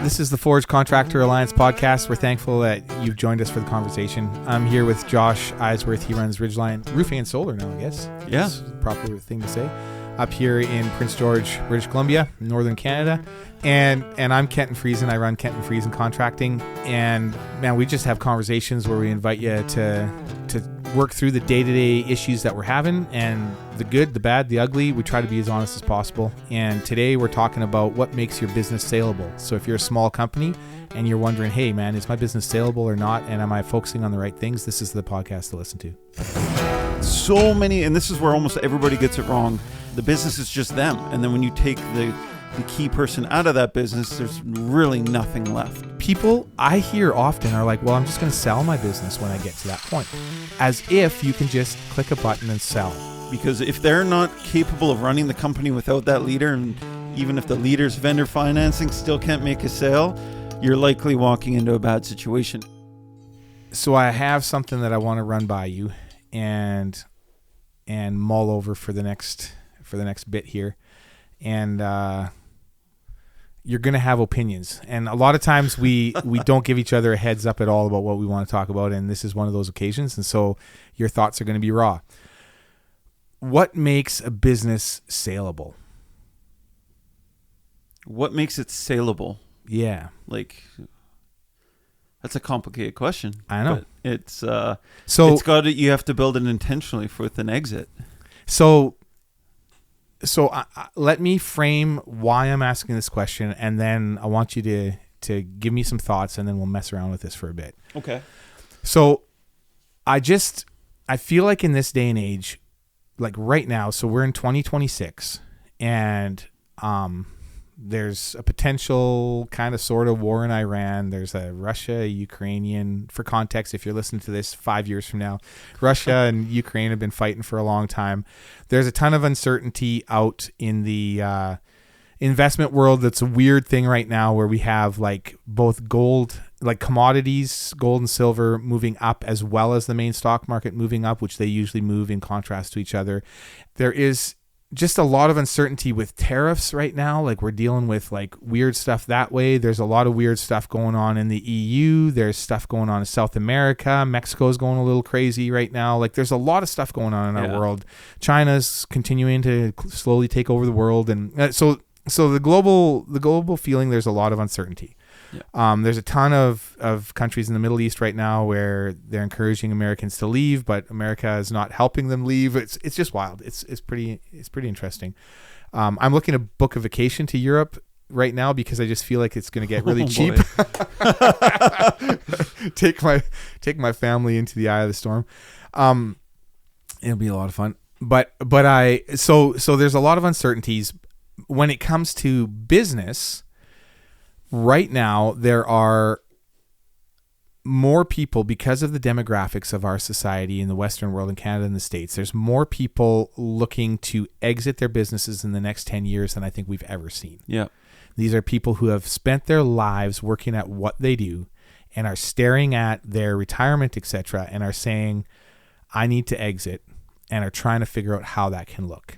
This is the Forge Contractor Alliance podcast. We're thankful that you've joined us for the conversation. I'm here with Josh Eisworth. He runs Ridgeline Roofing and Solar now, I guess. Yeah. That's the proper thing to say. Up here in Prince George, British Columbia, northern Canada. And I'm Kenton Friesen. I run Kenton Friesen Contracting. And man, we just have conversations where we invite you to work through the day-to-day issues that we're having, and the good, the bad, the ugly. We try to be as honest as possible. And today we're talking about what makes your business saleable. So if you're a small company and you're wondering, hey man, is my business saleable or not? And am I focusing on the right things? This is the podcast to listen to. So many, and this is where almost everybody gets it wrong. The business is just them. And then when you take the key person out of that business, there's really nothing left. People I hear often are like, well, I'm just going to sell my business when I get to that point. As if you can just click a button and sell. Because if they're not capable of running the company without that leader, and even if the leader's vendor financing still can't make a sale, you're likely walking into a bad situation. So I have something that I want to run by you and mull over for the next bit here. And you're going to have opinions. And a lot of times we don't give each other a heads up at all about what we want to talk about. And this is one of those occasions. And so your thoughts are going to be raw. What makes a business saleable? What makes it saleable? Yeah. Like, that's a complicated question. I know. But you have to build it intentionally with an exit. So let me frame why I'm asking this question, and then I want you to give me some thoughts, and then we'll mess around with this for a bit. Okay. So I feel like in this day and age, like right now, so we're in 2026, and there's a potential kind of sort of war in Iran. There's a Russia-Ukrainian, for context, if you're listening to this 5 years from now, Russia and Ukraine have been fighting for a long time. There's a ton of uncertainty out in the investment world. That's a weird thing right now where we have like both gold, like commodities, gold and silver moving up, as well as the main stock market moving up, which they usually move in contrast to each other. There is just a lot of uncertainty with tariffs right now. Like we're dealing with like weird stuff that way. There's a lot of weird stuff going on in the EU. There's stuff going on in South America. Mexico's going a little crazy right now. Like there's a lot of stuff going on in our world. China's continuing to slowly take over the world. And so the global feeling, there's a lot of uncertainty. Yeah. There's a ton of countries in the Middle East right now where they're encouraging Americans to leave, but America is not helping them leave. It's just wild. It's pretty interesting. I'm looking to book a vacation to Europe right now because I just feel like it's going to get really cheap. Take my family into the eye of the storm. It'll be a lot of fun. So there's a lot of uncertainties when it comes to business. Right now, there are more people, because of the demographics of our society in the Western world, in Canada and the States, there's more people looking to exit their businesses in the next 10 years than I think we've ever seen. Yeah. These are people who have spent their lives working at what they do and are staring at their retirement, etc., and are saying, I need to exit, and are trying to figure out how that can look.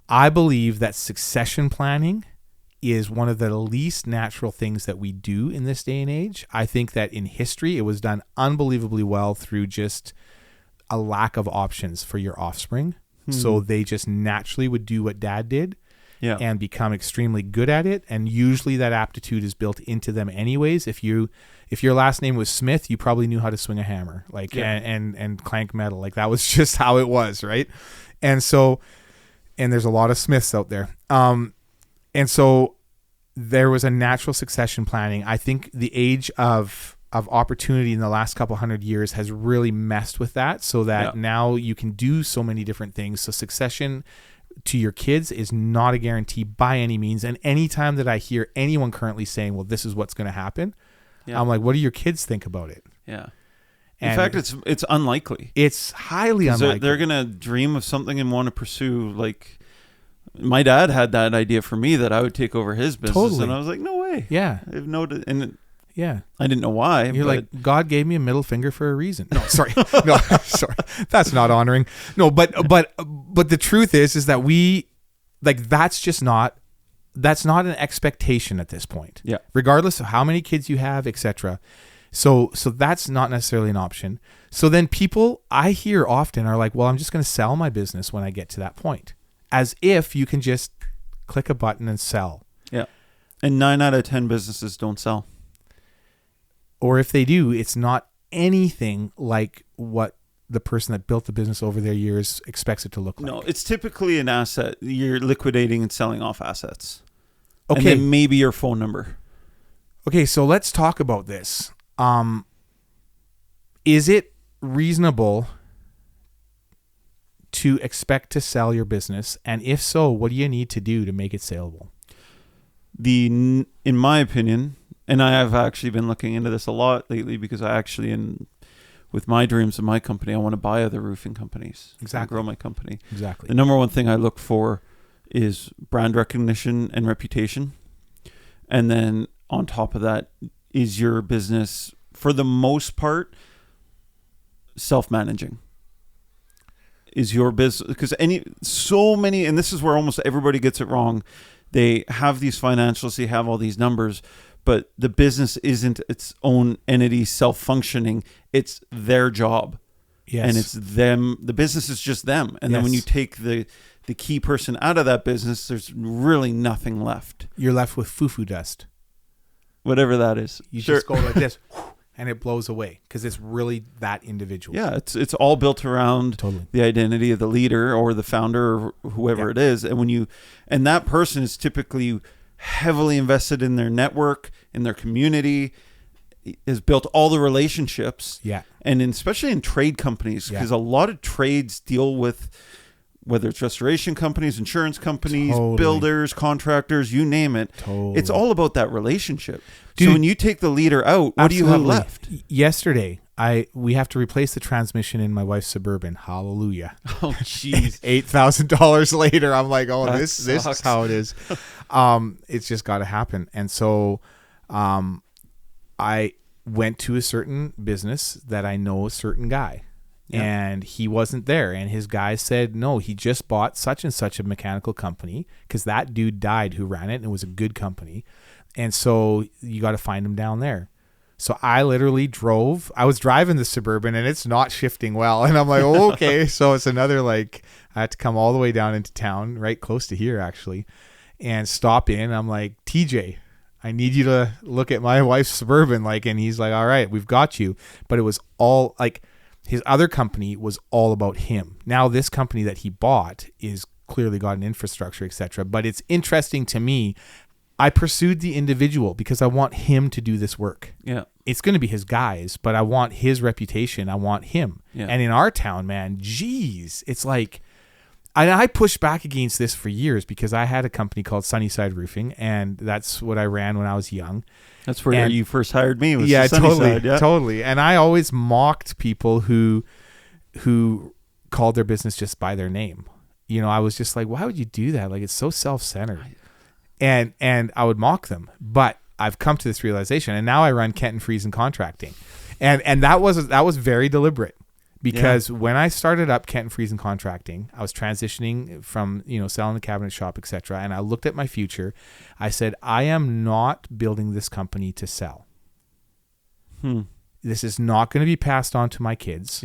I believe that succession planning is one of the least natural things that we do in this day and age. I think that in history, it was done unbelievably well through just a lack of options for your offspring. So they just naturally would do what dad did and become extremely good at it. And usually that aptitude is built into them anyways. If your last name was Smith, you probably knew how to swing a hammer, and clank metal. Like that was just how it was, right? And there's a lot of Smiths out there. And so there was a natural succession planning. I think the age of opportunity in the last couple 100 years has really messed with that, so that now you can do so many different things. So succession to your kids is not a guarantee by any means. And anytime that I hear anyone currently saying, well, this is what's going to happen, I'm like, what do your kids think about it? Yeah. In fact, it's unlikely. It's highly unlikely. They're going to dream of something and want to pursue, like, my dad had that idea for me that I would take over his business. Totally. And I was like, no way. Yeah. I didn't know why. You're like, God gave me a middle finger for a reason. No, sorry. No, sorry. That's not honoring. No, but the truth is that we, like, that's just not that's not an expectation at this point. Yeah. Regardless of how many kids you have, etc. So that's not necessarily an option. So then people I hear often are like, well, I'm just going to sell my business when I get to that point. As if you can just click a button and sell. Yeah. And 9 out of 10 businesses don't sell. Or if they do, it's not anything like what the person that built the business over their years expects it to look like. No, it's typically an asset. You're liquidating and selling off assets. Okay. And then maybe your phone number. Okay, so let's talk about this. Is it reasonable to expect to sell your business? And if so, what do you need to do to make it saleable? In my opinion, and I have actually been looking into this a lot lately because I actually, with my dreams of my company, I want to buy other roofing companies. Exactly. Grow my company. Exactly. The number one thing I look for is brand recognition and reputation. And then on top of that is your business, for the most part, self-managing. Is your business, because so many, and this is where almost everybody gets it wrong. They have these financials, they have all these numbers, but the business isn't its own entity, self-functioning. It's their job. Yes. And it's them. The business is just them. And then when you take the key person out of that business, there's really nothing left. You're left with foo-foo dust. Whatever that is. You just go like this, and it blows away because it's really that individual. Yeah, it's all built around the identity of the leader or the founder or whoever it is. And that person is typically heavily invested in their network, in their community, has built all the relationships. Yeah. And especially in trade companies, because a lot of trades deal with, whether it's restoration companies, insurance companies, builders, contractors, you name it. It's all about that relationship. Dude, so when you take the leader out, what do you have left? Yesterday, we have to replace the transmission in my wife's Suburban. Hallelujah. Oh, jeez. $8,000 later, I'm like, oh, this is how it is. It's just got to happen. And so I went to a certain business that I know a certain guy. Yeah. And he wasn't there. And his guy said, no, he just bought such and such a mechanical company because that dude died who ran it and it was a good company. And so you got to find him down there. So I literally I was driving the Suburban and it's not shifting well. And I'm like, oh, okay. So it's another, I had to come all the way down into town, right close to here actually, and stop in. I'm like, TJ, I need you to look at my wife's Suburban. And he's like, all right, we've got you. But it was all his other company was all about him. Now this company that he bought is clearly got an infrastructure, etc. But it's interesting to me. I pursued the individual because I want him to do this work. Yeah. It's going to be his guys, but I want his reputation. I want him. Yeah. And in our town, man, geez, it's like, I pushed back against this for years because I had a company called Sunnyside Roofing, and that's what I ran when I was young. That's where you first hired me. Was totally. And I always mocked people who called their business just by their name. I was just like, why would you do that? It's so self-centered. And I would mock them. But I've come to this realization, and now I run Kenton Freeze and Contracting. And that was very deliberate. Because when I started up Kenton Freeze and Contracting, I was transitioning from, selling the cabinet shop, etc. And I looked at my future. I said, I am not building this company to sell. This is not going to be passed on to my kids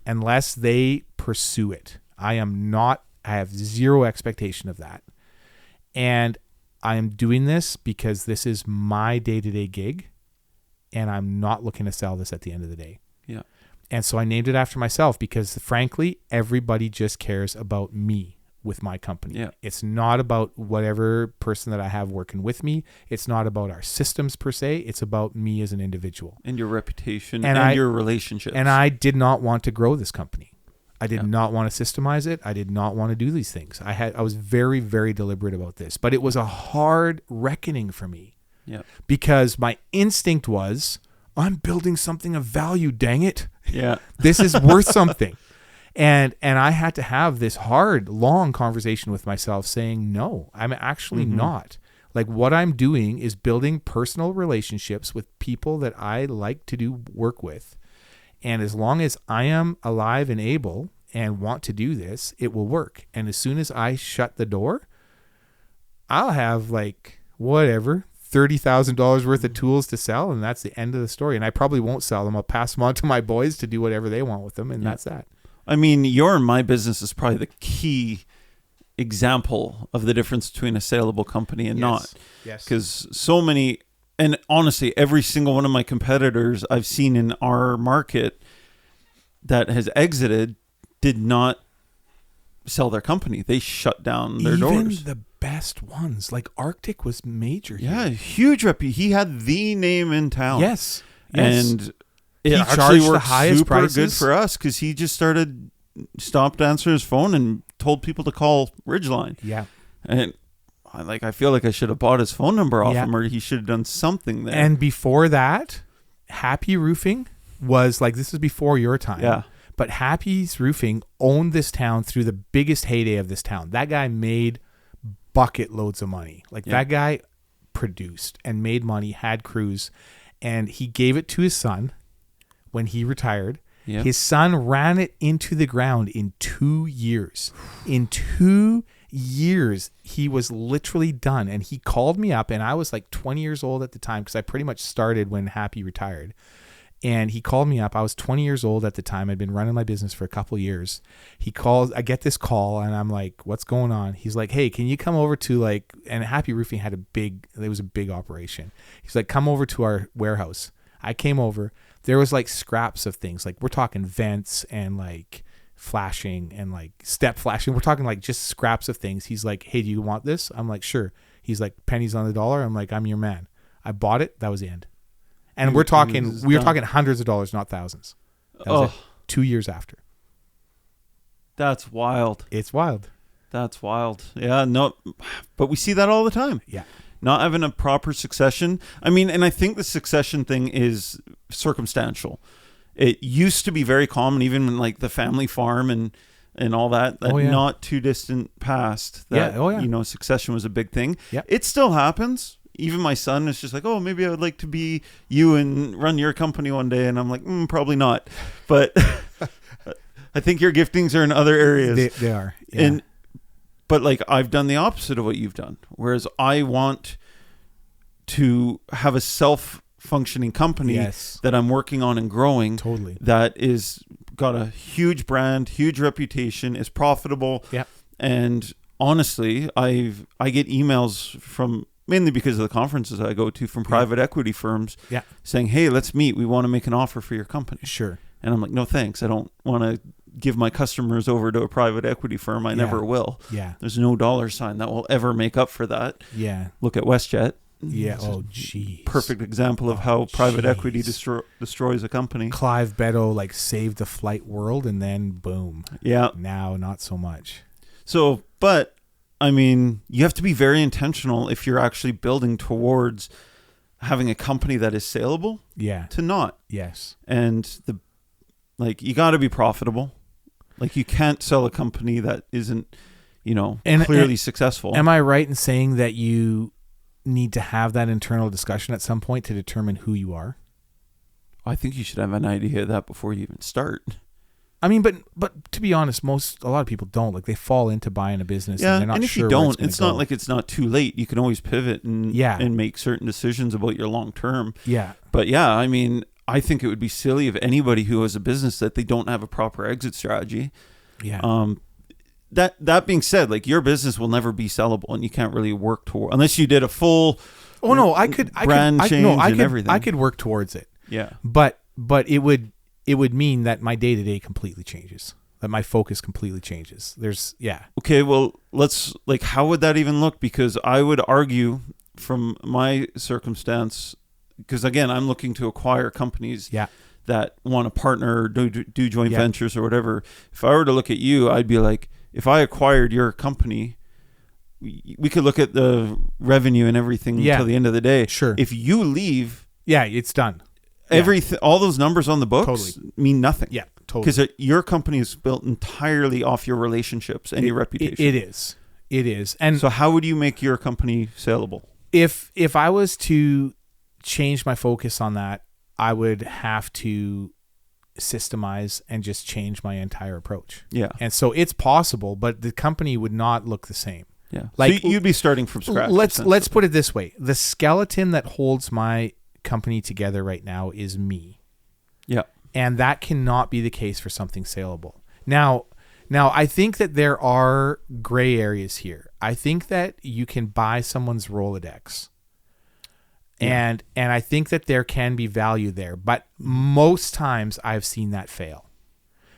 unless they pursue it. I have zero expectation of that. And I am doing this because this is my day-to-day gig, and I'm not looking to sell this at the end of the day. Yeah. And so I named it after myself because, frankly, everybody just cares about me with my company. Yeah. It's not about whatever person that I have working with me. It's not about our systems per se. It's about me as an individual. And your reputation and your relationships. And I did not want to grow this company. I did not want to systemize it. I did not want to do these things. I was very, very deliberate about this. But it was a hard reckoning for me. Yeah. Because my instinct was, I'm building something of value, dang it. Yeah. This is worth something. And I had to have this hard, long conversation with myself saying, no, I'm actually not. What I'm doing is building personal relationships with people that I like to do work with. And as long as I am alive and able and want to do this, it will work. And as soon as I shut the door, I'll have like whatever $30,000 worth of tools to sell, and that's the end of the story. And I probably won't sell them. I'll pass them on to my boys to do whatever they want with them, and that's that. I mean, your and my business is probably the key example of the difference between a saleable company and not. Yes. Because so many, and honestly, every single one of my competitors I've seen in our market that has exited did not sell their company. They shut down their doors. Even the best ones, like Arctic was major here. Yeah, huge He had the name in town. Yes. And it He actually charged the worked highest super prices. good for us because he just stopped answering his phone and told people to call Ridgeline. Yeah. And I feel like I should have bought his phone number off him, or he should have done something there. And before that, Happy Roofing was like, this is before your time. Yeah. But Happy's Roofing owned this town through the biggest heyday of this town. That guy made bucket loads of money. That guy produced and made money, had crews, and he gave it to his son when he retired. Yep. His son ran it into the ground in 2 years. In 2 years, he was literally done. And he called me up, and I was like 20 years old at the time because I pretty much started when Happy retired. And he called me up. I was 20 years old at the time. I'd been running my business for a couple of years. He calls. I get this call, and I'm like, what's going on? He's like, hey, can you come over to and Happy Roofing had it was a big operation. He's like, come over to our warehouse. I came over. There was like scraps of things. Like we're talking vents and like flashing and like step flashing. We're talking like just scraps of things. He's like, hey, do you want this? I'm like, sure. He's like, pennies on the dollar. I'm like, I'm your man. I bought it. That was the end. And we were talking hundreds of dollars, not thousands. That was it. 2 years after. That's wild. It's wild. That's wild. Yeah, no, but we see that all the time. Yeah. Not having a proper succession. I mean, and I think the succession thing is circumstantial. It used to be very common, even in like the family farm and all that, not too distant past that, succession was a big thing. Yeah. It still happens. Even my son is just like, oh, maybe I would like to be you and run your company one day. And I'm like, probably not. But I think your giftings are in other areas. They are. Yeah. But like I've done the opposite of what you've done. Whereas I want to have a self-functioning company that I'm working on and growing. Totally. That is got a huge brand, huge reputation, is profitable. Yeah. And honestly, I get emails from, mainly because of the conferences I go to, from private equity firms saying, hey, let's meet. We want to make an offer for your company. Sure. And I'm like, no, thanks. I don't want to give my customers over to a private equity firm. I never will. Yeah. There's no dollar sign that will ever make up for that. Yeah. Look at WestJet. Yeah. Oh, geez. Perfect example of how private equity destroys a company. Clive Beddoe saved the flight world, and then boom. Yeah. Now, not so much. So, but I mean, you have to be very intentional if you're actually building towards having a company that is saleable. Yeah. To not. Yes. And you got to be profitable. Like you can't sell a company that isn't, clearly successful. Am I right in saying that you need to have that internal discussion at some point to determine who you are? I think you should have an idea of that before you even start. I mean, but to be honest, a lot of people don't. They fall into buying a business and they're not if sure you don't, it's not like it's not too late. You can always pivot and make certain decisions about your long term. Yeah. But yeah, I mean, I think it would be silly of anybody who has a business that they don't have a proper exit strategy. Yeah. That being said, your business will never be sellable, and you can't really work toward unless you did a full. Oh no, I could everything. I could work towards it. Yeah. But it would mean that my day-to-day completely changes. That my focus completely changes. Okay, well, let's how would that even look? Because I would argue from my circumstance, because again, I'm looking to acquire companies that want to partner or do joint ventures or whatever. If I were to look at you, I'd be like, if I acquired your company, we could look at the revenue and everything until the end of the day. Sure. If you leave, it's done. All those numbers on the books mean nothing. Yeah, totally. Because your company is built entirely off your relationships and your reputation. It is. And so how would you make your company saleable? If I was to change my focus on that, I would have to systemize and just change my entire approach. Yeah. And so it's possible, but the company would not look the same. Yeah. Like, so you'd be starting from scratch. Let's put it this way. The skeleton that holds my company together right now is me. Yeah. And that cannot be the case for something saleable. Now I think that there are gray areas here. I think that you can buy someone's Rolodex. And I think that there can be value there, but most times I've seen that fail.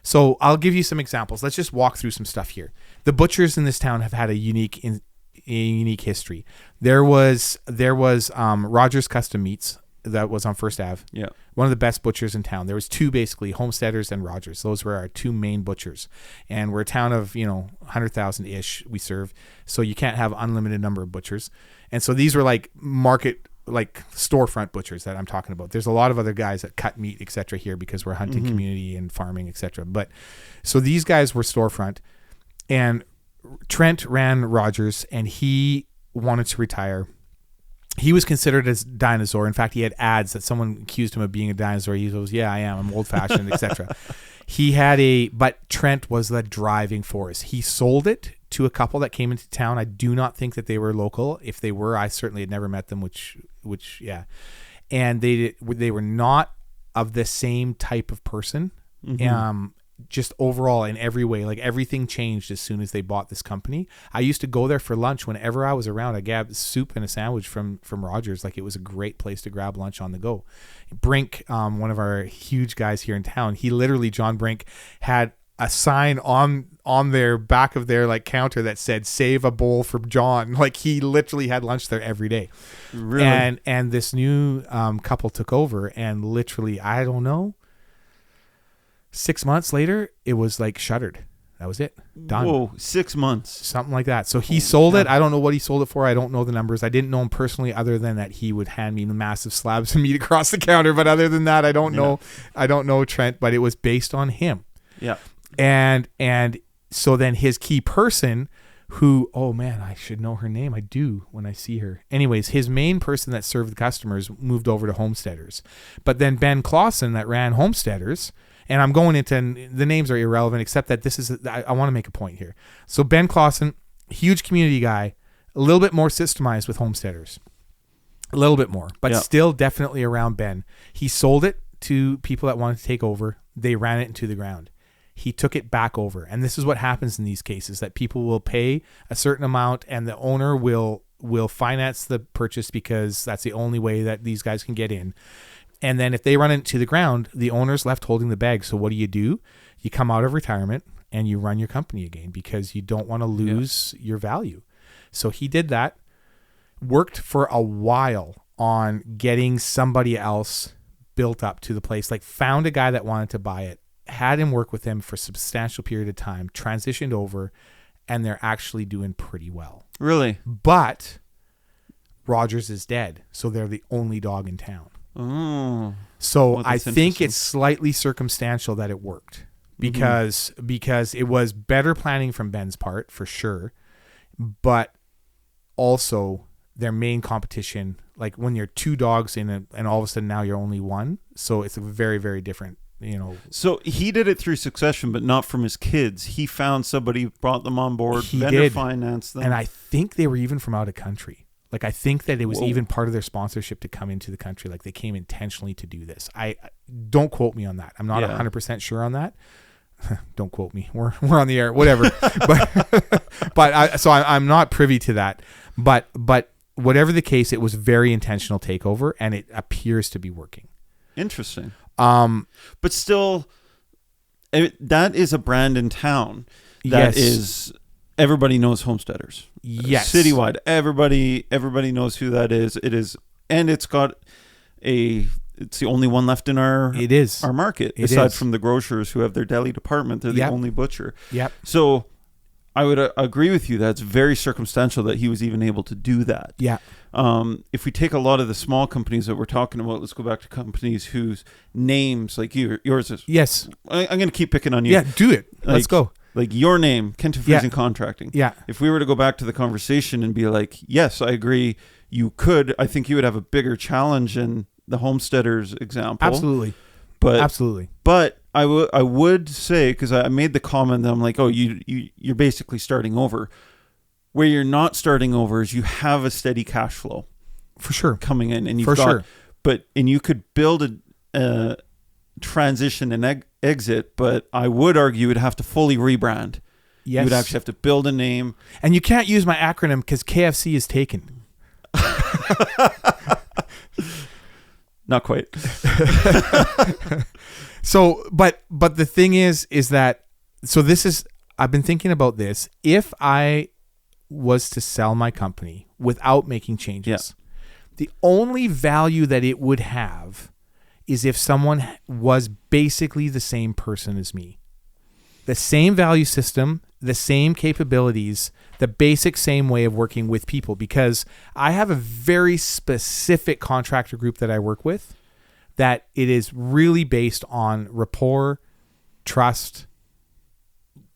So I'll give you some examples. Let's just walk through some stuff here. The butchers in this town have had a unique history. There was Rogers Custom Meats that was on First Ave. Yeah. One of the best butchers in town. There was two, basically, Homesteaders and Rogers. Those were our two main butchers. And we're a town of, 100,000-ish we serve. So you can't have unlimited number of butchers. And so these were like storefront butchers that I'm talking about. There's a lot of other guys that cut meat, etc. here because we're a hunting community and farming, etc. But so these guys were storefront, and Trent ran Rogers, and he wanted to retire. He was considered as dinosaur. In fact, he had ads that someone accused him of being a dinosaur. He goes, "Yeah, I am. I'm old fashioned, etc." But Trent was the driving force. He sold it to a couple that came into town. I do not think that they were local. If they were, I certainly had never met them, which, and they were not of the same type of person. Just overall in every way, like everything changed as soon as they bought this company. I used to go there for lunch whenever I was around. I grabbed soup and a sandwich from Rogers. Like, it was a great place to grab lunch on the go. Brink, one of our huge guys here in town, John Brink had a sign on their back of their like counter that said "Save a bowl for John." Like, he literally had lunch there every day. Really? And this new couple took over, and literally, I don't know, 6 months later, it was like shuttered. That was it. Done. Whoa, 6 months. Something like that. So he sold it. I don't know what he sold it for. I don't know the numbers. I didn't know him personally, other than that he would hand me massive slabs of meat across the counter. But other than that, I don't know. I don't know Trent, but it was based on him. Yeah. And so then his key person, who, oh man, I should know her name. I do when I see her. Anyways, his main person that served the customers moved over to Homesteaders. But then Ben Clausen that ran Homesteaders, and I'm going into, the names are irrelevant, except that this is, I want to make a point here. So Ben Clausen, huge community guy, a little bit more systemized with Homesteaders. A little bit more, but still definitely around Ben. He sold it to people that wanted to take over. They ran it into the ground. He took it back over. And this is what happens in these cases, that people will pay a certain amount and the owner will finance the purchase because that's the only way that these guys can get in. And then if they run it to the ground, the owner's left holding the bag. So what do? You come out of retirement and you run your company again because you don't want to lose your value. So he did that, worked for a while on getting somebody else built up to the place, like found a guy that wanted to buy it, had him work with him for a substantial period of time, transitioned over, and they're actually doing pretty well. Really? But Rogers is dead, so they're the only dog in town. Oh. So well, I think it's slightly circumstantial that it worked because it was better planning from Ben's part for sure, but also their main competition, like when you're two dogs in it and all of a sudden now you're only one, so it's a very, very different, So he did it through succession, but not from his kids. He found somebody, brought them on board, vendor financed them, and I think they were even from out of country. Like, I think that it was even part of their sponsorship to come into the country. Like, they came intentionally to do this. I don't quote me on that. I'm not 100% sure on that. Don't quote me. We're on the air, whatever. I'm not privy to that. But whatever the case, it was very intentional takeover, and it appears to be working. Interesting. But still, that is a brand in town that is. Everybody knows Homesteaders. Yes. Citywide. Everybody knows who that is. It is, and it's the only one left in our market. Aside from the grocers who have their deli department, they're the only butcher. Yep. So I would agree with you. That's very circumstantial that he was even able to do that. Yeah. If we take a lot of the small companies that we're talking about, let's go back to companies whose names, like yours is. Yes. I'm going to keep picking on you. Yeah, do it. Let's go. Like your name, Kenton Freezing Contracting. Yeah. If we were to go back to the conversation and be like, yes, I agree, you could, I think you would have a bigger challenge in the Homesteaders example. Absolutely. But I would say, because I made the comment that I'm like, oh, you're basically starting over. where you're not starting over is you have a steady cash flow For sure. coming in, and you've For got, sure. and you could build a transition and exit, but I would argue you would have to fully rebrand. Yes. You would actually have to build a name. And you can't use my acronym because KFC is taken. Not quite. So, but the thing is that, so this is, I've been thinking about this. If I was to sell my company without making changes, the only value that it would have is if someone was basically the same person as me. The same value system, the same capabilities, the basic same way of working with people, because I have a very specific contractor group that I work with that it is really based on rapport, trust,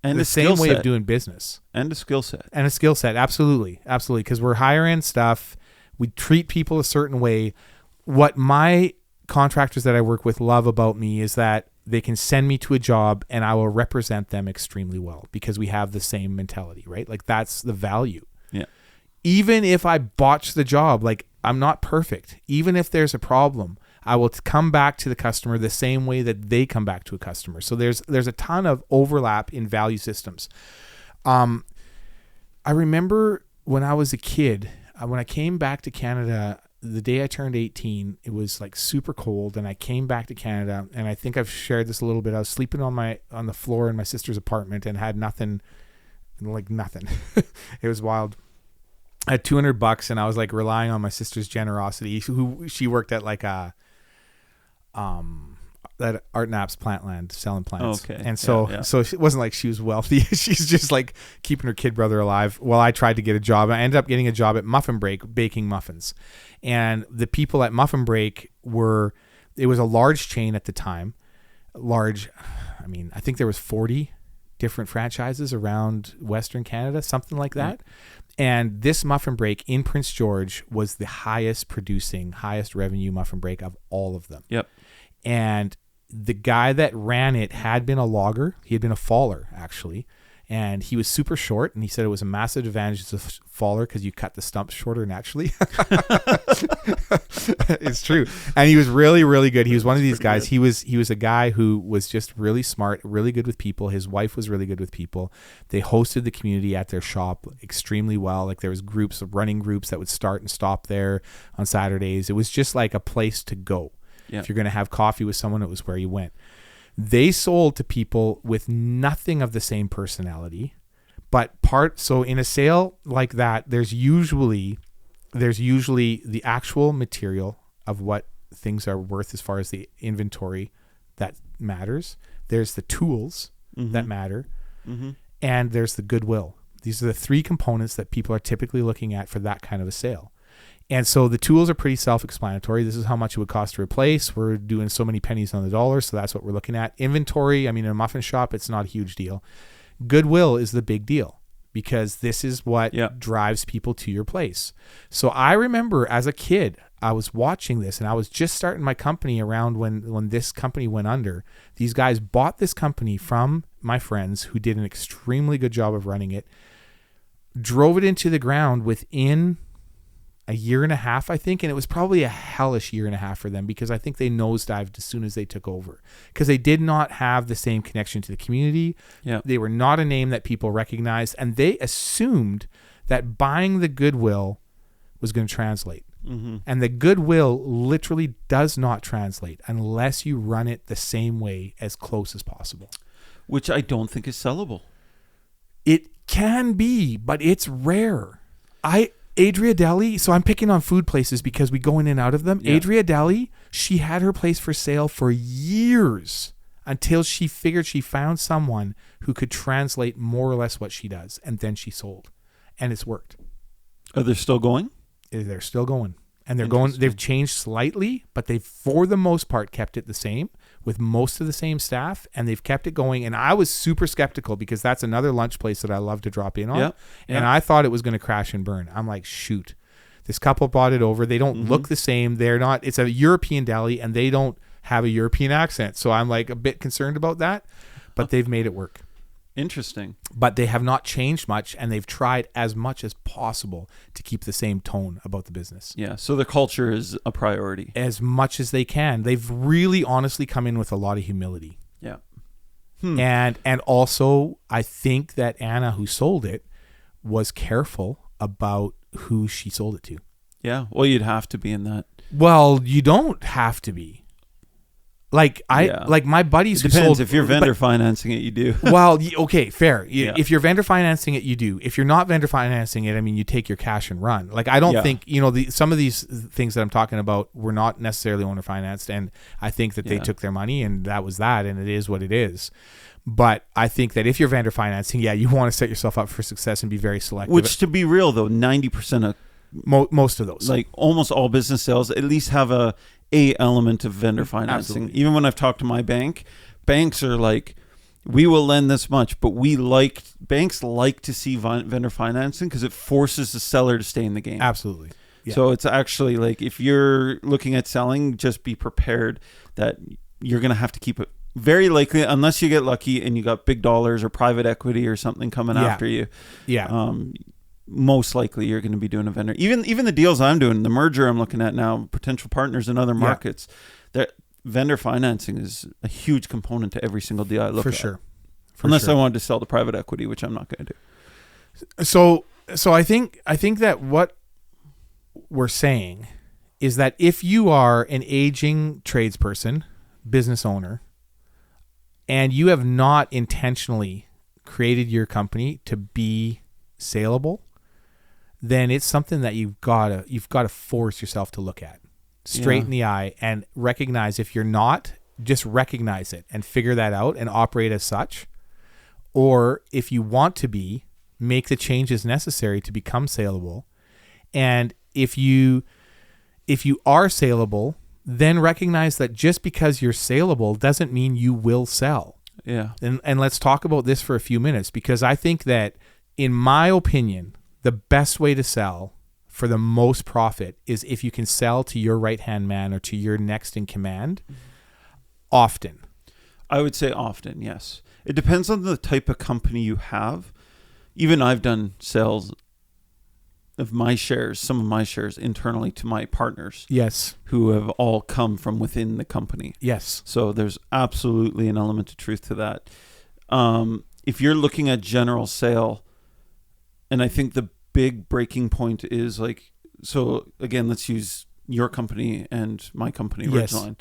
And the a same skill way set. of doing business. And a skill set. And a skill set. Absolutely. Absolutely. Because we're higher end stuff. We treat people a certain way. What my contractors that I work with love about me is that they can send me to a job and I will represent them extremely well because we have the same mentality, right? Like that's the value. Yeah. Even if I botch the job, like I'm not perfect. Even if there's a problem, I will come back to the customer the same way that they come back to a customer. So there's a ton of overlap in value systems. I remember when I was a kid, when I came back to Canada, the day I turned 18, it was like super cold, and I came back to Canada, and I think I've shared this a little bit. I was sleeping on the floor in my sister's apartment and had nothing. It was wild. I had $200 and I was like relying on my sister's generosity. She worked at like that Art Naps Plantland selling plants. Okay. And so it wasn't like she was wealthy. She's just like keeping her kid brother alive while I tried to get a job. I ended up getting a job at Muffin Break baking muffins. And the people at Muffin Break it was a large chain at the time. I think there was 40 different franchises around Western Canada, something like that. And this Muffin Break in Prince George was the highest revenue Muffin Break of all of them. Yep. And the guy that ran it had been a logger. He had been a faller, actually. And he was super short. And he said it was a massive advantage as a faller because you cut the stumps shorter naturally. It's true. And he was really, really good. He was one of these guys. He was a guy who was just really smart, really good with people. His wife was really good with people. They hosted the community at their shop extremely well. Like there was running groups that would start and stop there on Saturdays. It was just like a place to go. Yeah. If you're going to have coffee with someone, it was where you went. They sold to people with nothing of the same personality, so in a sale like that, there's usually the actual material of what things are worth as far as the inventory that matters. There's the tools that matter, and there's the goodwill. These are the three components that people are typically looking at for that kind of a sale. And so the tools are pretty self-explanatory. This is how much it would cost to replace. We're doing so many pennies on the dollar, so that's what we're looking at. Inventory, in a muffin shop, it's not a huge deal. Goodwill is the big deal because this is what drives people to your place. So I remember as a kid, I was watching this, and I was just starting my company around when this company went under. These guys bought this company from my friends who did an extremely good job of running it, drove it into the ground within a year and a half, I think. And it was probably a hellish year and a half for them because I think they nosedived as soon as they took over because they did not have the same connection to the community. Yeah. They were not a name that people recognized, and they assumed that buying the goodwill was going to translate. And the goodwill literally does not translate unless you run it the same way as close as possible. Which I don't think is sellable. It can be, but it's rare. Adria Deli, so I'm picking on food places because we go in and out of them. Yeah. Adria Deli, she had her place for sale for years until she figured she found someone who could translate more or less what she does, and then she sold. And it's worked. Are they still going? They're still going. And they're going. They've changed slightly, but they've, for the most part, kept it the same with most of the same staff, and they've kept it going. And I was super skeptical because that's another lunch place that I love to drop in on. Yeah. And I thought it was going to crash and burn. I'm like, shoot, this couple bought it over. They don't look the same. They're not. It's a European deli, and they don't have a European accent. So I'm like a bit concerned about that, but they've made it work. Interesting. But they have not changed much, and they've tried as much as possible to keep the same tone about the business. Yeah. So the culture is a priority. As much as they can. They've really honestly come in with a lot of humility. Yeah. And also, I think that Anna, who sold it, was careful about who she sold it to. Yeah. Well, you'd have to be in that. Well, you don't have to be. Like my buddies It depends. If you're vendor financing it, you do. Well, okay, fair. If you're vendor financing it, you do. If you're not vendor financing it, I mean, you take your cash and run. Like, I don't think, some of these things that I'm talking about were not necessarily owner financed, and I think that they took their money, and that was that, and it is what it is. But I think that if you're vendor financing, you want to set yourself up for success and be very selective. Which, to be real, though, 90% of most of those, like almost all business sales, at least have a element of vendor financing. Absolutely. Even when I've talked to my bank, banks are like, we will lend this much, but banks like to see vendor financing because it forces the seller to stay in the game. Absolutely. Yeah. So it's actually like, if you're looking at selling, just be prepared that you're going to have to keep it. Very likely, unless you get lucky and you got big dollars or private equity or something coming after you. Yeah. Most likely you're going to be doing a vendor. Even the deals I'm doing, the merger I'm looking at now, potential partners in other markets, that vendor financing is a huge component to every single deal I look at. For Unless sure. I wanted to sell the private equity, which I'm not going to do. So I think that what we're saying is that if you are an aging tradesperson, business owner, and you have not intentionally created your company to be saleable, then it's something that you've got to force yourself to look at straight in the eye and recognize. If you're not, just recognize it and figure that out and operate as such. Or if you want to be, make the changes necessary to become saleable. And if you are saleable, then recognize that just because you're saleable doesn't mean you will sell. Yeah. And let's talk about this for a few minutes, because I think that, in my opinion, the best way to sell for the most profit is if you can sell to your right-hand man or to your next in command often. I would say often, yes. It depends on the type of company you have. Even I've done sales of some of my shares internally to my partners. Yes. Who have all come from within the company. Yes. So there's absolutely an element of truth to that. If you're looking at general sale, and I think the big breaking point is like, so again, let's use your company and my company, Yes. Ridgeline.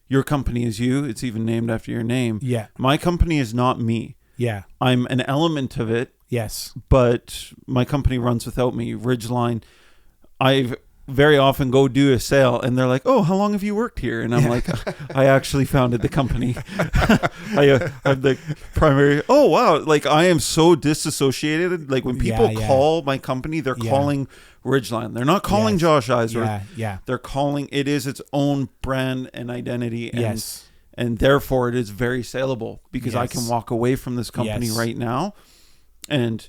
Your company is you. It's even named after your name. Yeah. My company is not me. Yeah. I'm an element of it, Yes. but my company runs without me. Ridgeline, I very often go do a sale and they're like, oh, how long have you worked here? And I'm like, I actually founded the company. I'm the primary. Oh, wow. Like, I am so disassociated. Like, when people call my company, they're calling Ridgeline. They're not calling Josh Eisler. They're calling, it is its own brand and identity. And, and therefore it is very saleable because I can walk away from this company right now and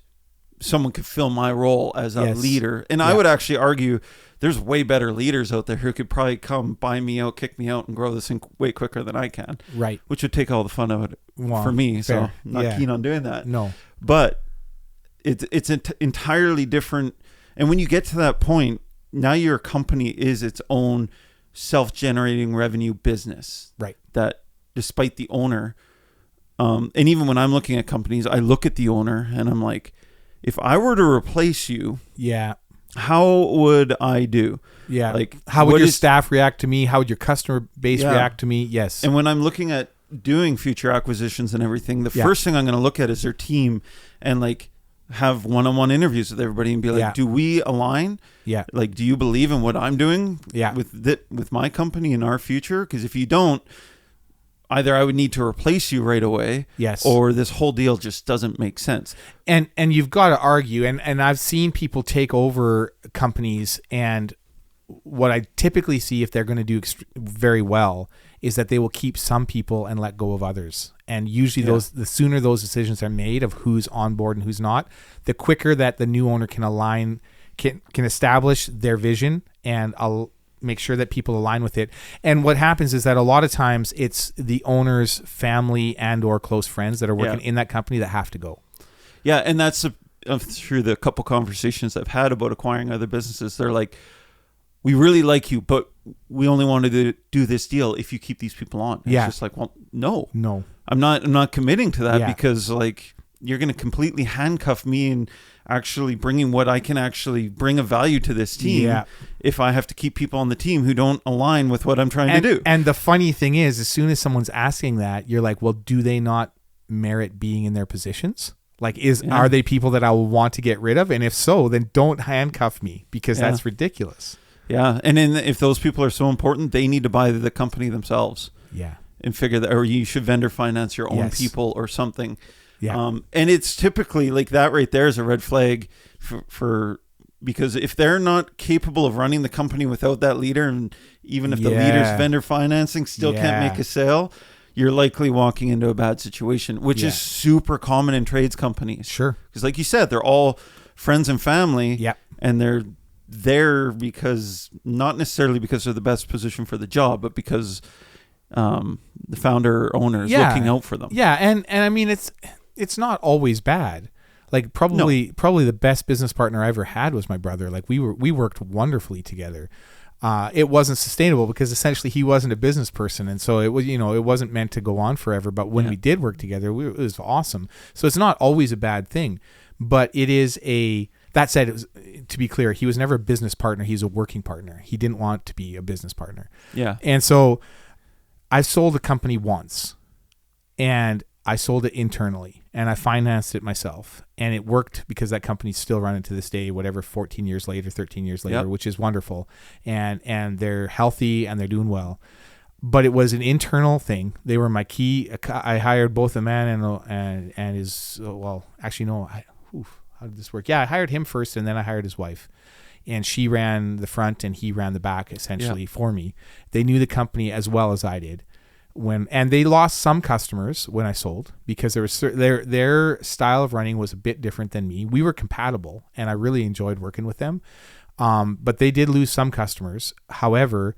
someone could fill my role as a leader. And I would actually argue there's way better leaders out there who could probably come buy me out, kick me out, and grow this thing way quicker than I can. Right. Which would take all the fun out of it for me. Fair. So I'm not keen on doing that. No. But it's entirely different. And when you get to that point, now your company is its own self-generating revenue business. Right. That despite the owner, and even when I'm looking at companies, I look at the owner and I'm like, if I were to replace you, how would I do? Yeah. Like, how would your staff react to me? How would your customer base react to me? Yes. And when I'm looking at doing future acquisitions and everything, the first thing I'm going to look at is their team and like have one-on-one interviews with everybody and be like, do we align? Yeah. Like, do you believe in what I'm doing with my company and our future? Because if you don't, either I would need to replace you right away, or this whole deal just doesn't make sense. And you've got to argue, and I've seen people take over companies, and what I typically see if they're going to do very well is that they will keep some people and let go of others. And usually the sooner those decisions are made of who's on board and who's not, the quicker that the new owner can align, can establish their vision and make sure that people align with it. And what happens is that a lot of times it's the owner's family and or close friends that are working in that company that have to go. Yeah, and that's through the couple conversations I've had about acquiring other businesses. They're like, we really like you, but we only want to do this deal if you keep these people on. And it's just like, well, no, I'm not committing to that because like you're going to completely handcuff me and actually bringing what I can actually bring a value to this team if I have to keep people on the team who don't align with what I'm trying to do. And the funny thing is, as soon as someone's asking that, you're like, well, do they not merit being in their positions? Like, are they people that I will want to get rid of? And if so, then don't handcuff me because that's ridiculous. Yeah. And then if those people are so important, they need to buy the company themselves. Yeah. And figure that, or you should vendor finance your own people or something. Yeah. And it's typically like that right there is a red flag for because if they're not capable of running the company without that leader, and even if the leader's vendor financing still can't make a sale, you're likely walking into a bad situation, which is super common in trades companies. Sure. Because like you said, they're all friends and family. Yeah. And they're there because not necessarily because they're the best position for the job, but because the founder or owner is looking out for them. Yeah. And I mean, it's not always bad. Like probably the best business partner I ever had was my brother. Like we worked wonderfully together. It wasn't sustainable because essentially he wasn't a business person. And so it was, it wasn't meant to go on forever. But when we did work together, it was awesome. So it's not always a bad thing, but it is that said, to be clear, he was never a business partner. He's a working partner. He didn't want to be a business partner. Yeah. And so I sold a company once and I sold it internally and I financed it myself, and it worked because that company's still running to this day, whatever, 14 years later, 13 years later, which is wonderful. And they're healthy and they're doing well, but it was an internal thing. They were my key. I hired both the man and his, well, actually, no, how did this work? Yeah. I hired him first and then I hired his wife, and she ran the front and he ran the back essentially for me. They knew the company as well as I did. And they lost some customers when I sold because their style of running was a bit different than me. We were compatible and I really enjoyed working with them. But they did lose some customers. However,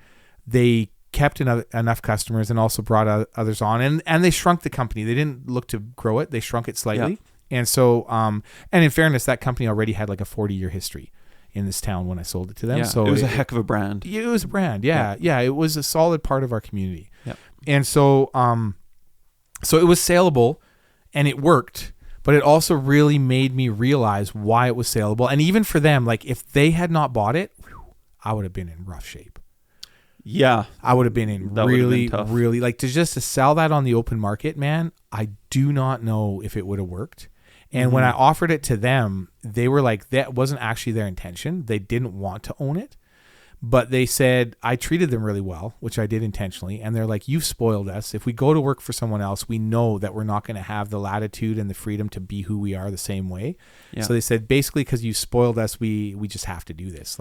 they kept enough customers and also brought others on, and they shrunk the company. They didn't look to grow it. They shrunk it slightly. Yeah. And so, and in fairness, that company already had like a 40-year history in this town when I sold it to them. Yeah, so it was a heck of a brand. It was a brand. Yeah. It was a solid part of our community. Yeah. And so, so it was saleable and it worked, but it also really made me realize why it was saleable. And even for them, like if they had not bought it, I would have been in rough shape. Yeah. I would have been in really like to sell that on the open market, man. I do not know if it would have worked. And when I offered it to them, they were like, that wasn't actually their intention. They didn't want to own it. But they said, I treated them really well, which I did intentionally. And they're like, you've spoiled us. If we go to work for someone else, we know that we're not going to have the latitude and the freedom to be who we are the same way. Yeah. So they said, basically, because you spoiled us, we just have to do this.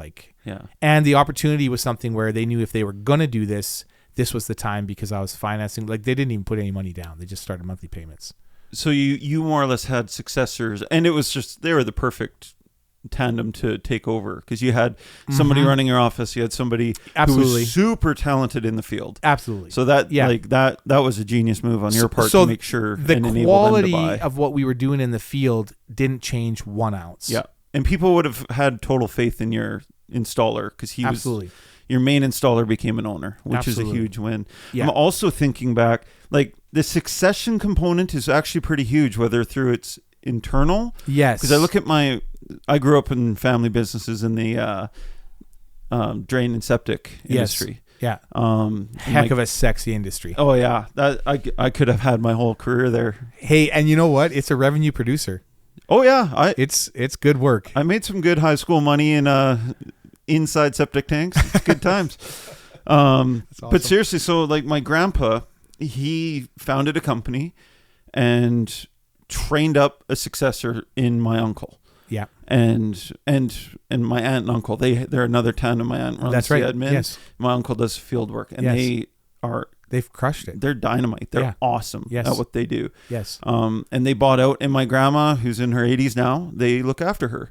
And the opportunity was something where they knew if they were going to do this, this was the time because I was financing. Like they didn't even put any money down. They just started monthly payments. So you more or less had successors, and it was just, they were the perfect tandem to take over because you had somebody running your office, you had somebody who was super talented in the field. Absolutely. So that that was a genius move on your part to make sure the and enable quality them to buy. of what we were doing in the field didn't change 1 ounce. Yeah, and people would have had total faith in your installer because he was your main installer became an owner, which is a huge win. Yeah. I'm also thinking back, like the succession component is actually pretty huge, whether through its internal. Yes. Because I look at I grew up in family businesses in the drain and septic industry. Yeah. Heck of a sexy industry. Oh yeah. That I could have had my whole career there. Hey, and you know what? It's a revenue producer. Oh yeah. It's good work. I made some good high school money in inside septic tanks. It's good times. Awesome. But seriously, so like my grandpa, he founded a company and trained up a successor in my uncle. Yeah. And my aunt and uncle, they're another town, and my aunt runs the admin. Yes. My uncle does field work, and they've crushed it. They're dynamite. They're awesome at what they do. Yes. And they bought out, and my grandma, who's in her 80s now, they look after her.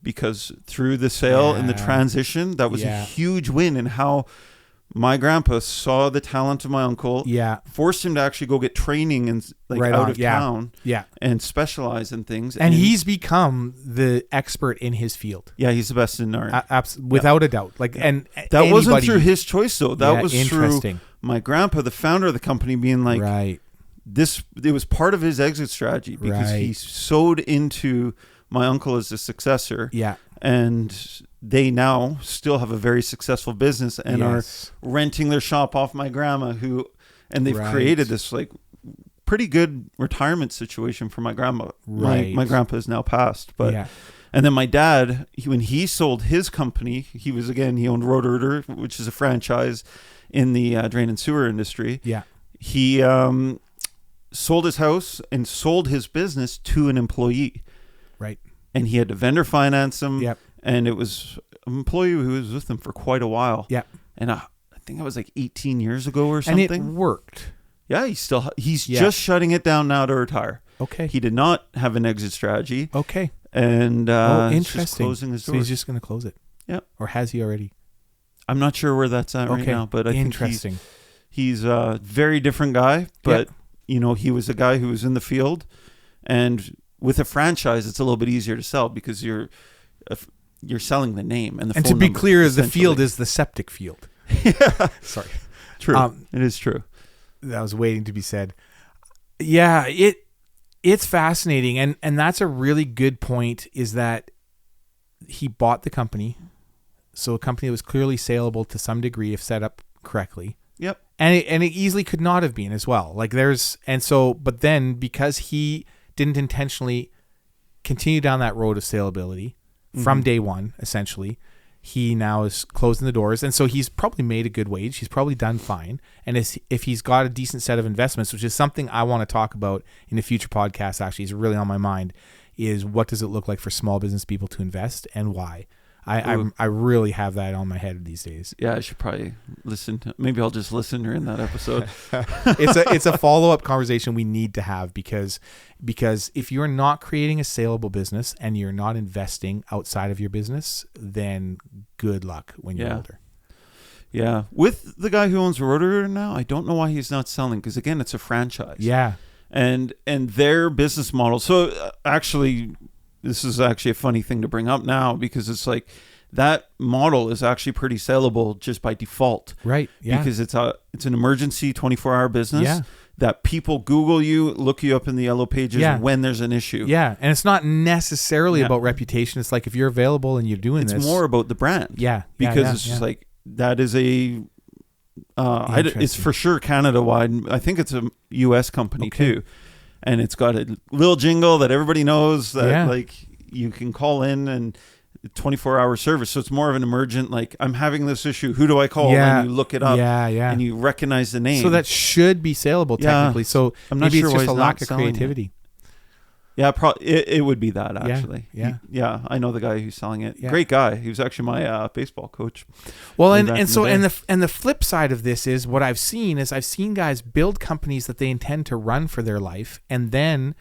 because through the sale and the transition, that was a huge win. And how my grandpa saw the talent of my uncle, forced him to actually go get training and out of town, and specialize in things. And he's become the expert in his field. Yeah, he's the best in art. Without a doubt. And that wasn't through his choice, though. That was through my grandpa, the founder of the company, being like, this. It was part of his exit strategy because he sowed into my uncle as a successor. And they now still have a very successful business and are renting their shop off my grandma, and they've created this pretty good retirement situation for my grandma. My grandpa is now passed, but and then my dad, when he sold his company, he owned Roto-Rooter, which is a franchise in the drain and sewer industry. He sold his house and sold his business to an employee. And he had to vendor finance him. And it was an employee who was with him for quite a while. And I think it was like 18 years ago or something. And it worked. Yeah, he's just shutting it down now to retire. He did not have an exit strategy. And interesting. Just closing his doors. So he's just going to close it. Or has he already? I'm not sure where that's at right now, but I think he's a very different guy. But he was a guy who was in the field, and with a franchise, it's a little bit easier to sell because you're selling the name and the phone number. And to be clear, the field is the septic field. Sorry. True. It is true. That was waiting to be said. Yeah, it's fascinating. And that's a really good point, is that he bought the company. So a company that was clearly saleable to some degree if set up correctly. And it easily could not have been as well. But then because he didn't intentionally continue down that road of saleability from day one, essentially, he now is closing the doors. And so he's probably made a good wage. He's probably done fine. And if he's got a decent set of investments, which is something I want to talk about in a future podcast, actually is really on my mind, is what does it look like for small business people to invest and why? I really have that on my head these days. Yeah, I should probably listen. Maybe I'll just listen during that episode. It's a follow-up conversation we need to have because if you're not creating a saleable business and you're not investing outside of your business, then good luck when you're older. Yeah. With the guy who owns Roto-Rooter now, I don't know why he's not selling, because again, it's a franchise. And their business model. So actually, this is actually a funny thing to bring up now, because it's like that model is actually pretty saleable just by default. Because it's an emergency 24-hour business that people Google you, look you up in the yellow pages when there's an issue. And it's not necessarily about reputation. It's like, if you're available and you're doing this. It's more about the brand. Because it's just like, that is a... it's for sure Canada-wide. I think it's a U.S. company too. And it's got a little jingle that everybody knows that you can call in, and 24-hour service. So it's more of an emergent, like, I'm having this issue. Who do I call? And you look it up and you recognize the name. So that should be saleable technically. So I'm not maybe sure it's just why a lack of creativity. It would be that, actually. I know the guy who's selling it. Great guy. He was actually my baseball coach. Well, and the flip side of this is, what I've seen guys build companies that they intend to run for their life, and then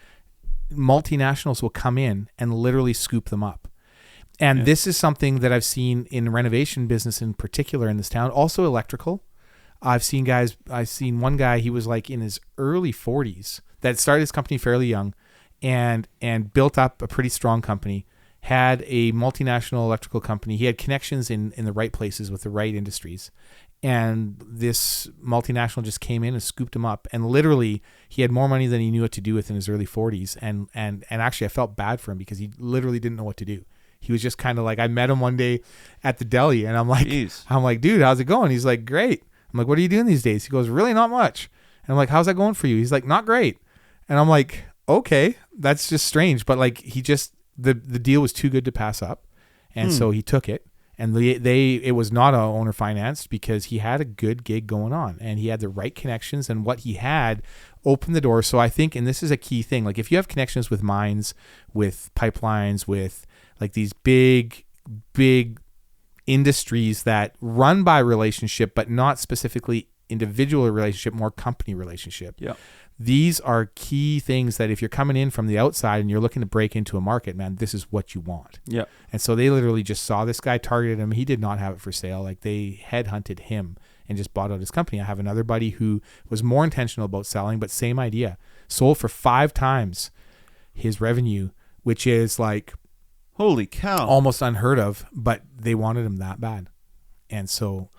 multinationals will come in and literally scoop them up. And this is something that I've seen in renovation business in particular in this town, also electrical. I've seen one guy, he was like in his early 40s, that started his company fairly young, and built up a pretty strong company, had a multinational electrical company. He had connections in the right places with the right industries. And this multinational just came in and scooped him up. And literally, he had more money than he knew what to do with in his early 40s. And actually, I felt bad for him, because he literally didn't know what to do. He was just kind of like, I met him one day at the deli, and I'm like, dude, how's it going? He's like, great. I'm like, what are you doing these days? He goes, really not much. And I'm like, how's that going for you? He's like, not great. And I'm like, okay, that's just strange. But like, he just, the deal was too good to pass up. And so he took it. And it was not owner financed, because he had a good gig going on, and he had the right connections, and what he had opened the door. So I think, and this is a key thing, like, if you have connections with mines, with pipelines, with like these big industries that run by relationship, but not specifically individual relationship, more company relationship. Yeah. These are key things that if you're coming in from the outside and you're looking to break into a market, man, this is what you want. Yeah. And so they literally just saw this guy, targeted him. He did not have it for sale. Like they headhunted him and just bought out his company. I have another buddy who was more intentional about selling, but same idea. Sold for 5 times his revenue, which is like holy cow, almost unheard of, but they wanted him that bad. And so,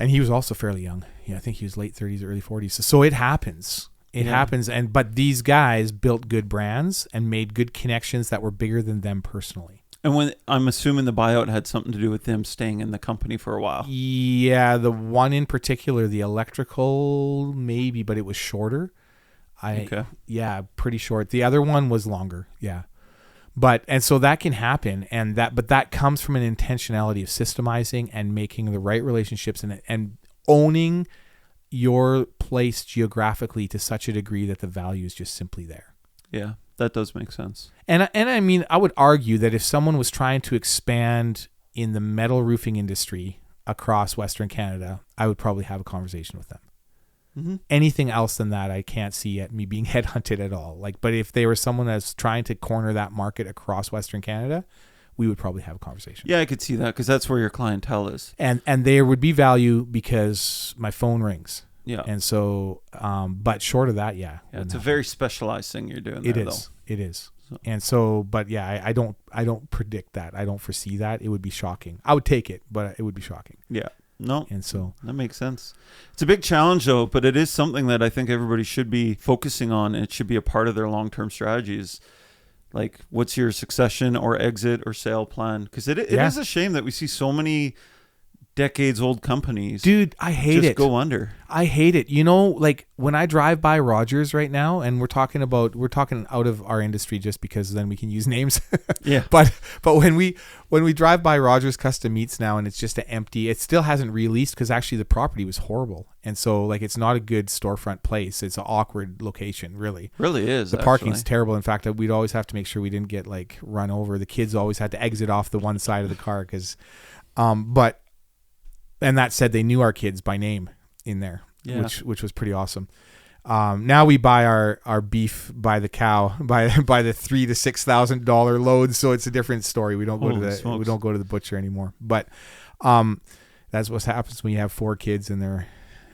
and he was also fairly young. Yeah, I think he was late 30s, early 40s. So it happens. It happens. But these guys built good brands and made good connections that were bigger than them personally. And when I'm assuming the buyout had something to do with them staying in the company for a while. Yeah, the one in particular, the electrical, maybe, but it was shorter. Yeah, pretty short. The other one was longer. Yeah. And so that can happen, but that comes from an intentionality of systemizing and making the right relationships and owning your place geographically to such a degree that the value is just simply there. Yeah, that does make sense. And I mean, I would argue that if someone was trying to expand in the metal roofing industry across Western Canada, I would probably have a conversation with them. Mm-hmm. Anything else than that, I can't see me being headhunted at all. But if they were someone that's trying to corner that market across Western Canada, we would probably have a conversation. Yeah, I could see that because that's where your clientele is. And there would be value because my phone rings. Yeah. And so, but short of that, yeah. It's a very specialized thing you're doing there, though. It is. So. And so, but yeah, I don't predict that. I don't foresee that. It would be shocking. I would take it, but it would be shocking. Yeah. No, and so that makes sense. It's a big challenge though, but it is something that I think everybody should be focusing on, and it should be a part of their long-term strategies. Like, what's your succession or exit or sale plan? Because it is a shame that we see so many decades-old companies, dude, I hate it, go under. I hate it. You know, like when I drive by Rogers right now, and we're talking out of our industry just because then we can use names. Yeah. But when we drive by Rogers Custom Meats now, and it's just an empty, it still hasn't released because actually the property was horrible, and so like it's not a good storefront place. It's an awkward location, really. Really is. The parking's terrible. In fact, we'd always have to make sure we didn't get like run over. The kids always had to exit off the one side of the car because, and that said, they knew our kids by name in there, which was pretty awesome. Now we buy our beef by the cow, by the $3,000 to $6,000 loads, so it's a different story. We don't go to the butcher anymore. But that's what happens when you have 4 kids and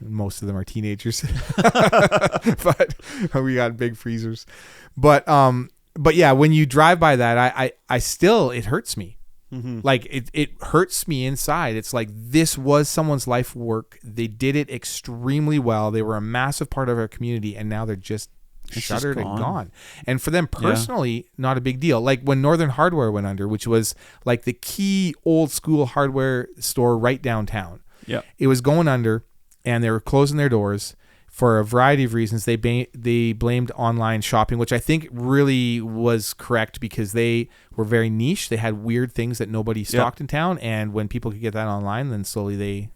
most of them are teenagers. But we got big freezers. But yeah, when you drive by that, I still, it hurts me. Mm-hmm. Like it hurts me inside. It's like this was someone's life work. They did it extremely well. They were a massive part of our community, and now they're just shuttered and gone. And for them personally, not a big deal. Like when Northern Hardware went under, which was like the key old school hardware store right downtown. Yeah, it was going under, and they were closing their doors. For a variety of reasons, they blamed online shopping, which I think really was correct because they were very niche. They had weird things that nobody stocked in town, and when people could get that online, then slowly they,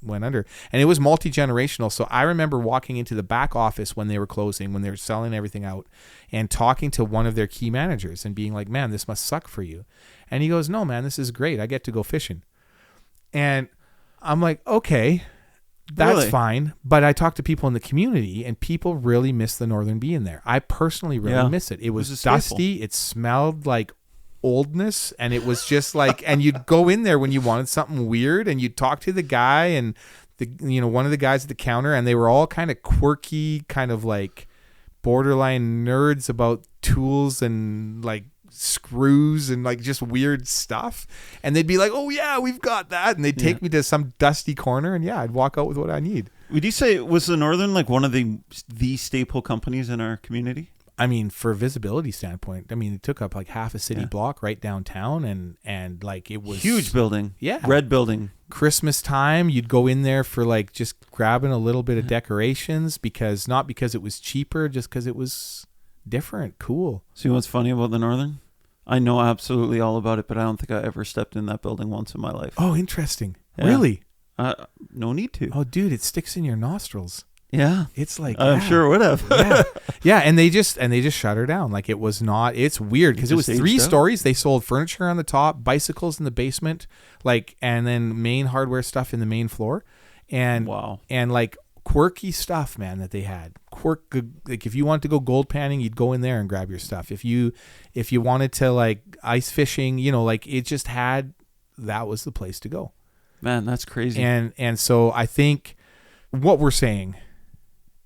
went under. And it was multi-generational. So I remember walking into the back office when they were closing, when they were selling everything out, and talking to one of their key managers and being like, "Man, this must suck for you." And he goes, "No, man, this is great. I get to go fishing." And I'm like, okay. That's fine, but I talked to people in the community, and people really miss the Northern Bee in there. I personally really miss it. It was dusty. It smelled like oldness, and it was just like, and you'd go in there when you wanted something weird, and you'd talk to the guy and one of the guys at the counter, and they were all kind of quirky, kind of like borderline nerds about tools and like screws and like just weird stuff, and they'd be like, "Oh yeah, we've got that," and they'd take me to some dusty corner, and I'd walk out with what I need. Would you say was the Northern like one of the staple companies in our community? I mean, for a visibility standpoint, I mean, it took up like half a city block right downtown, and like it was huge building, red building. Christmas time, you'd go in there for like just grabbing a little bit of decorations not because it was cheaper, just because it was different, cool. See what's funny about the Northern? I know absolutely all about it, but I don't think I ever stepped in that building once in my life. Oh, interesting. Yeah. Really? No need to. Oh, dude, it sticks in your nostrils. Yeah. It's like, I'm sure it would have. yeah. Yeah. And they just shut her down. Like, it was not, it's weird because it was 3 stories. They sold furniture on the top, bicycles in the basement, like, and then main hardware stuff in the main floor. And, wow. And like quirky stuff, man, that they had. Like, if you wanted to go gold panning, you'd go in there and grab your stuff. If you wanted to, like, ice fishing, you know, like, it just had, that was the place to go. Man, that's crazy. And so I think what we're saying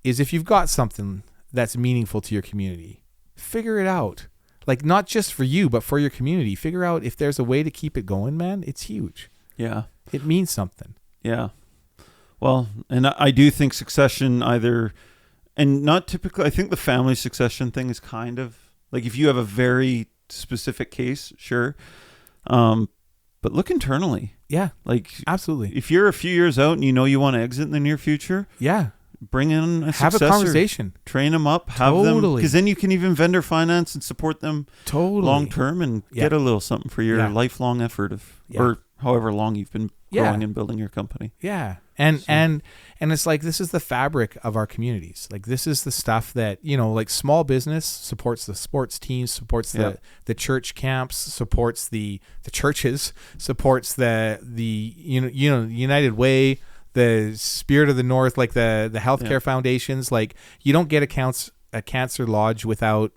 is, if you've got something that's meaningful to your community, figure it out. Like, not just for you, but for your community. Figure out if there's a way to keep it going, man. It's huge. Yeah. It means something. Yeah. Well, and I do think succession and not typically, I think the family succession thing is kind of, like, if you have a very specific case, sure. But look internally. Yeah. Like, absolutely. If you're a few years out and you know you want to exit in the near future. Yeah. Bring in a successor. Have a conversation. Train them up. Have them. Because then you can even vendor finance and support them long term and get a little something for your lifelong effort or however long you've been growing and building your company. Yeah. And it's like, this is the fabric of our communities. Like, this is the stuff that, you know, like, small business supports the sports teams, supports the church camps, supports the churches, supports the United Way, the Spirit of the North, like the healthcare foundations. Like, you don't get a cancer lodge without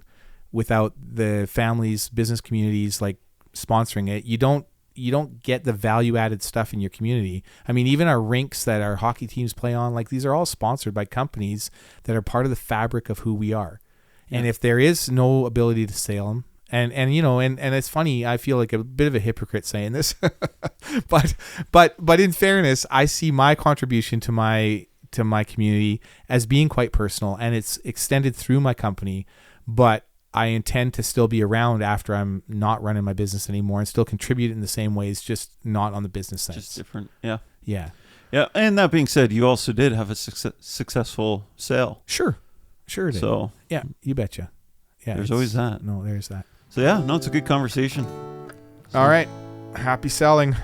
the families, business communities, like, sponsoring it. You don't get the value added stuff in your community. I mean, even our rinks that our hockey teams play on, like, these are all sponsored by companies that are part of the fabric of who we are. And if there is no ability to sail them, and you know, and it's funny, I feel like a bit of a hypocrite saying this, but in fairness, I see my contribution to my community as being quite personal, and it's extended through my company, but I intend to still be around after I'm not running my business anymore and still contribute in the same ways, just not on the business side. Just different. Yeah. Yeah. Yeah. And that being said, you also did have a successful sale. Sure did. So yeah, you betcha. Yeah. There's always that. No, there's that. So yeah, no, it's a good conversation. All right. Happy selling.